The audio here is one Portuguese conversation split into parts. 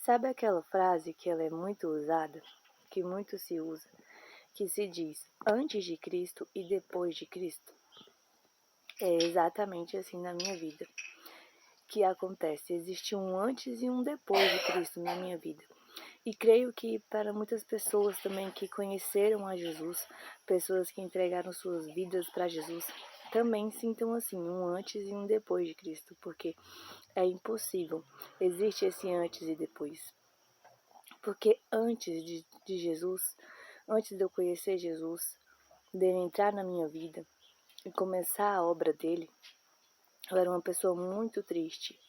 Sabe aquela frase que ela é muito usada, que muito se usa, que se diz antes de Cristo e depois de Cristo? É exatamente assim na minha vida que acontece. Existe um antes e um depois de Cristo na minha vida. E creio que para muitas pessoas também que conheceram a Jesus, pessoas que entregaram suas vidas para Jesus, também sintam assim, um antes e um depois de Cristo, porque é impossível. Existe esse antes e depois. Porque antes de Jesus, antes de eu conhecer Jesus, dele entrar na minha vida e começar a obra dele, eu era uma pessoa muito triste.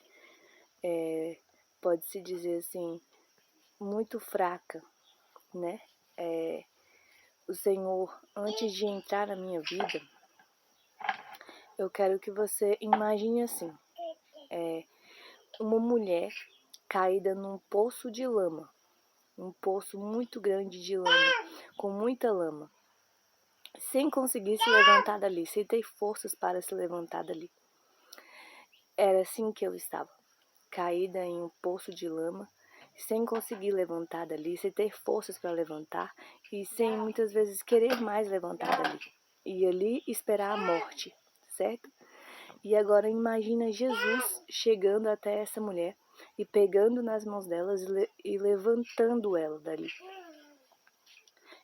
Pode-se dizer assim, muito fraca, né? O Senhor, antes de entrar na minha vida, eu quero que você imagine assim, uma mulher caída num poço de lama, um poço muito grande de lama, com muita lama, sem conseguir se levantar dali, sem ter forças para se levantar dali. Era assim que eu estava, caída em um poço de lama, sem conseguir levantar dali, sem ter forças para levantar e sem muitas vezes querer mais levantar dali. E ali esperar a morte, certo? E agora imagina Jesus chegando até essa mulher e pegando nas mãos delas e levantando ela dali.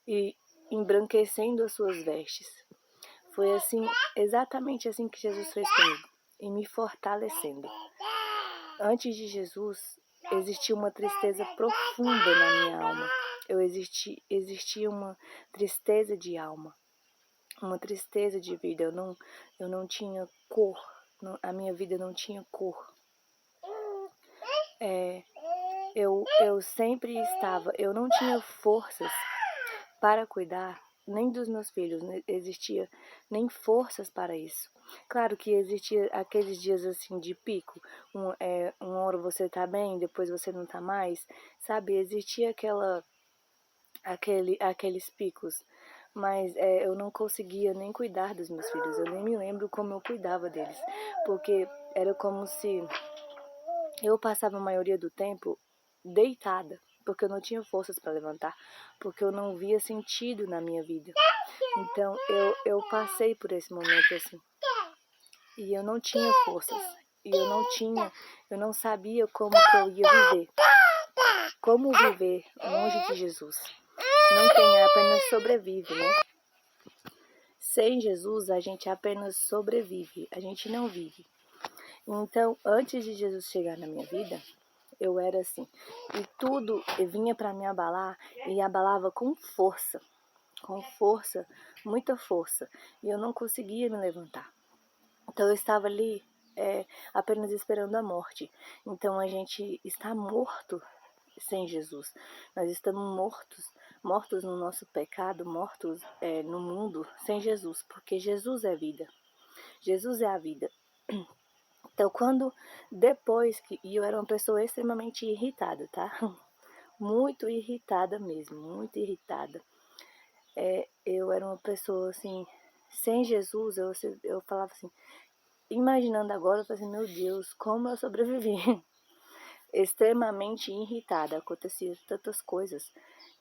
E embranquecendo as suas vestes. Foi assim, exatamente assim que Jesus fez comigo. E me fortalecendo. Antes de Jesus, existia uma tristeza profunda na minha alma. Existia uma tristeza de alma. Uma tristeza de vida. Eu não tinha cor. A minha vida não tinha cor. Eu sempre estava. Eu não tinha forças para cuidar nem dos meus filhos, não existia nem forças para isso. Claro que existia aqueles dias assim de pico, uma hora você tá bem, depois você não tá mais, sabe? Existia aqueles picos, mas eu não conseguia nem cuidar dos meus filhos, eu nem me lembro como eu cuidava deles, porque era como se eu passava a maioria do tempo deitada, porque eu não tinha forças para levantar, porque eu não via sentido na minha vida. Então eu passei por esse momento assim, e eu não tinha forças, e eu não sabia como que eu ia viver. Como viver longe de Jesus? Não tem, apenas sobrevive, né? Sem Jesus a gente apenas sobrevive, a gente não vive. Então, antes de Jesus chegar na minha vida, eu era assim, e tudo vinha para me abalar, e abalava com força, muita força, e eu não conseguia me levantar. Então eu estava ali apenas esperando a morte. Então a gente está morto sem Jesus. Nós estamos mortos no nosso pecado, mortos no mundo sem Jesus, porque Jesus é vida. Jesus é a vida. Então e eu era uma pessoa extremamente irritada, tá? Muito irritada mesmo, muito irritada. Eu era uma pessoa assim, sem Jesus, eu falava assim, imaginando agora, eu falei assim, meu Deus, como eu sobrevivi. Extremamente irritada, acontecia tantas coisas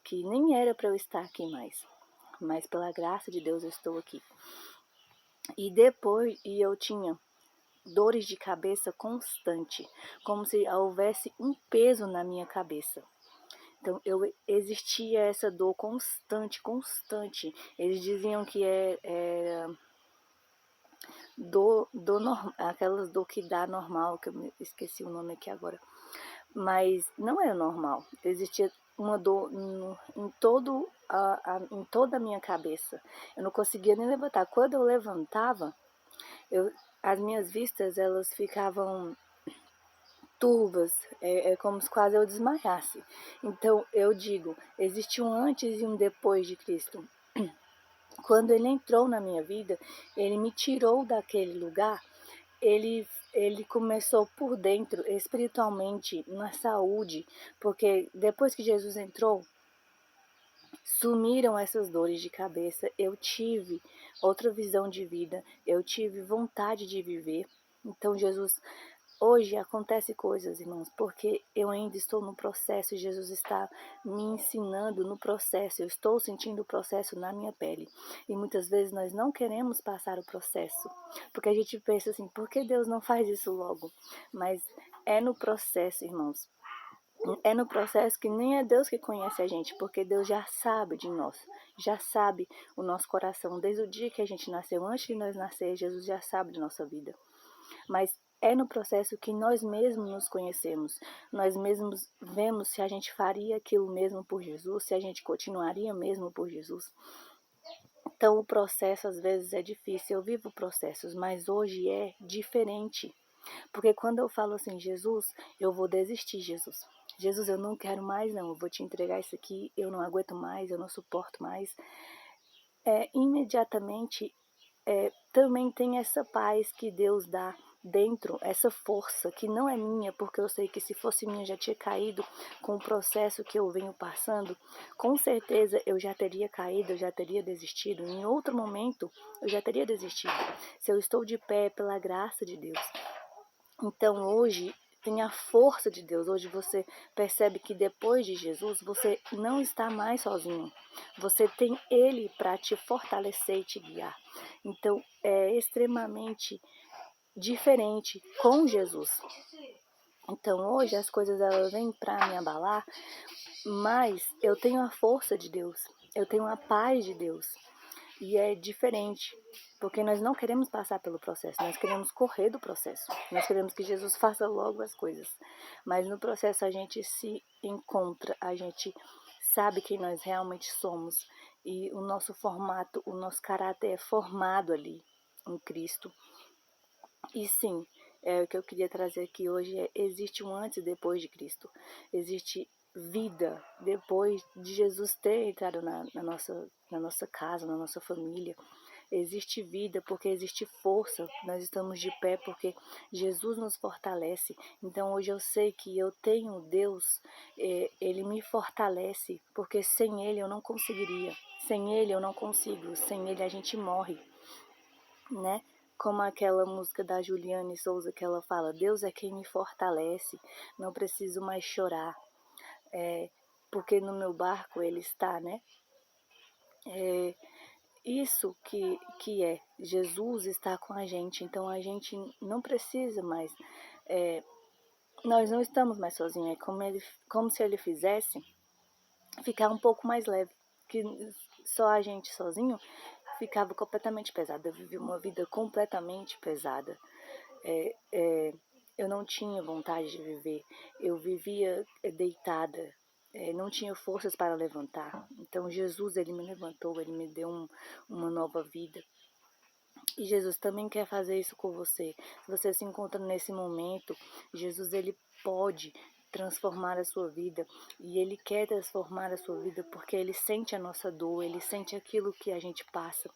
que nem era para eu estar aqui mais. Mas pela graça de Deus eu estou aqui. E eu tinha dores de cabeça constante, como se houvesse um peso na minha cabeça. Então, existia essa dor constante. Eles diziam que era aquelas dor que dá normal, que eu esqueci o nome aqui agora. Mas não era normal. Existia uma dor em toda a minha cabeça. Eu não conseguia nem levantar. Quando eu levantava, as minhas vistas elas ficavam turvas, como se quase eu desmaiasse. Então eu digo, existe um antes e um depois de Cristo. Quando ele entrou na minha vida, ele me tirou daquele lugar, ele começou por dentro, espiritualmente, na saúde, porque depois que Jesus entrou, sumiram essas dores de cabeça, eu tive outra visão de vida, eu tive vontade de viver. Então Jesus hoje acontece coisas, irmãos, porque eu ainda estou no processo, Jesus está me ensinando no processo, eu estou sentindo o processo na minha pele. E muitas vezes nós não queremos passar o processo, porque a gente pensa assim, por que Deus não faz isso logo? Mas é no processo, irmãos. É no processo que nem é Deus que conhece a gente, porque Deus já sabe de nós, já sabe o nosso coração. Desde o dia que a gente nasceu, antes de nós nascer, Jesus já sabe de nossa vida. Mas é no processo que nós mesmos nos conhecemos, nós mesmos vemos se a gente faria aquilo mesmo por Jesus, se a gente continuaria mesmo por Jesus. Então o processo às vezes é difícil, eu vivo processos, mas hoje é diferente. Porque quando eu falo assim, Jesus, eu vou desistir, Jesus. Jesus, eu não quero mais não, eu vou te entregar isso aqui, eu não aguento mais, eu não suporto mais. Imediatamente também tem essa paz que Deus dá dentro, essa força que não é minha, porque eu sei que se fosse minha já tinha caído com o processo que eu venho passando, com certeza eu já teria caído, eu já teria desistido, em outro momento eu já teria desistido. Se eu estou de pé pela graça de Deus. Então hoje tem a força de Deus. Hoje você percebe que depois de Jesus você não está mais sozinho. Você tem Ele para te fortalecer e te guiar. Então é extremamente diferente com Jesus. Então hoje as coisas elas vêm para me abalar, mas eu tenho a força de Deus. Eu tenho a paz de Deus. E é diferente, porque nós não queremos passar pelo processo, nós queremos correr do processo. Nós queremos que Jesus faça logo as coisas. Mas no processo a gente se encontra, a gente sabe quem nós realmente somos. E o nosso formato, o nosso caráter é formado ali em Cristo. E sim, o que eu queria trazer aqui hoje existe um antes e depois de Cristo. Existe vida depois de Jesus ter entrado na nossa casa, na nossa família. Existe vida porque existe força. Nós estamos de pé porque Jesus nos fortalece. Então hoje eu sei que eu tenho Deus, Ele me fortalece, porque sem Ele eu não conseguiria. Sem Ele eu não consigo. Sem Ele a gente morre, né? Como aquela música da Juliane Souza que ela fala, Deus é quem me fortalece, não preciso mais chorar, porque no meu barco Ele está, né? Isso que é, Jesus está com a gente, então a gente não precisa mais, nós não estamos mais sozinhos, como se Ele fizesse ficar um pouco mais leve, que só a gente sozinho ficava completamente pesada. Eu vivi uma vida completamente pesada. Eu não tinha vontade de viver. Eu vivia deitada. Não tinha forças para levantar. Então Jesus, Ele me levantou, Ele me deu uma nova vida. E Jesus também quer fazer isso com você. Se você se encontra nesse momento, Jesus, Ele pode transformar a sua vida, e Ele quer transformar a sua vida porque Ele sente a nossa dor, Ele sente aquilo que a gente passa.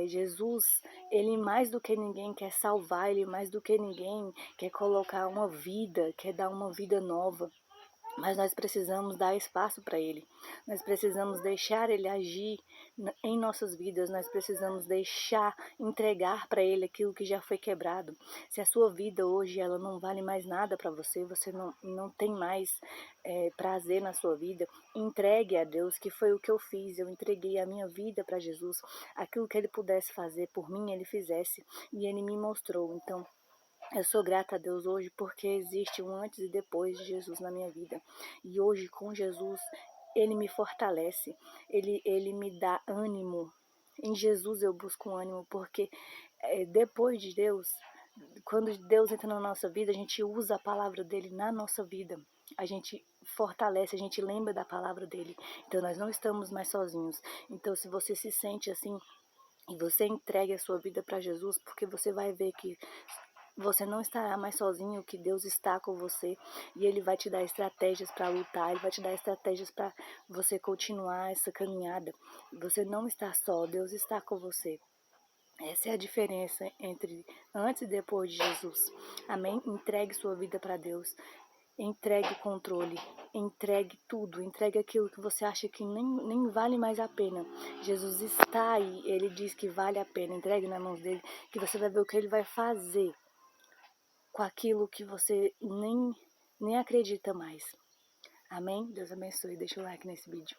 Jesus, Ele mais do que ninguém quer salvar, Ele mais do que ninguém quer colocar uma vida, quer dar uma vida nova. Mas nós precisamos dar espaço para Ele. Nós precisamos deixar Ele agir em nossas vidas. Nós precisamos deixar, entregar para Ele aquilo que já foi quebrado. Se a sua vida hoje ela não vale mais nada para você, você não tem mais prazer na sua vida, entregue a Deus, que foi o que eu fiz. Eu entreguei a minha vida para Jesus. Aquilo que Ele pudesse fazer por mim, Ele fizesse. E Ele me mostrou. Então, eu sou grata a Deus hoje porque existe um antes e depois de Jesus na minha vida. E hoje, com Jesus, Ele me fortalece, Ele me dá ânimo. Em Jesus eu busco ânimo porque depois de Deus, quando Deus entra na nossa vida, a gente usa a palavra dEle na nossa vida. A gente fortalece, a gente lembra da palavra dEle. Então nós não estamos mais sozinhos. Então se você se sente assim, e você entregue a sua vida para Jesus, porque você vai ver que você não estará mais sozinho, que Deus está com você e Ele vai te dar estratégias para lutar, Ele vai te dar estratégias para você continuar essa caminhada. Você não está só, Deus está com você. Essa é a diferença entre antes e depois de Jesus. Amém? Entregue sua vida para Deus. Entregue o controle, entregue tudo, entregue aquilo que você acha que nem vale mais a pena. Jesus está aí, Ele diz que vale a pena. Entregue nas mãos dEle, que você vai ver o que Ele vai fazer. com aquilo que você nem acredita mais. Amém? Deus abençoe. Deixa o like nesse vídeo.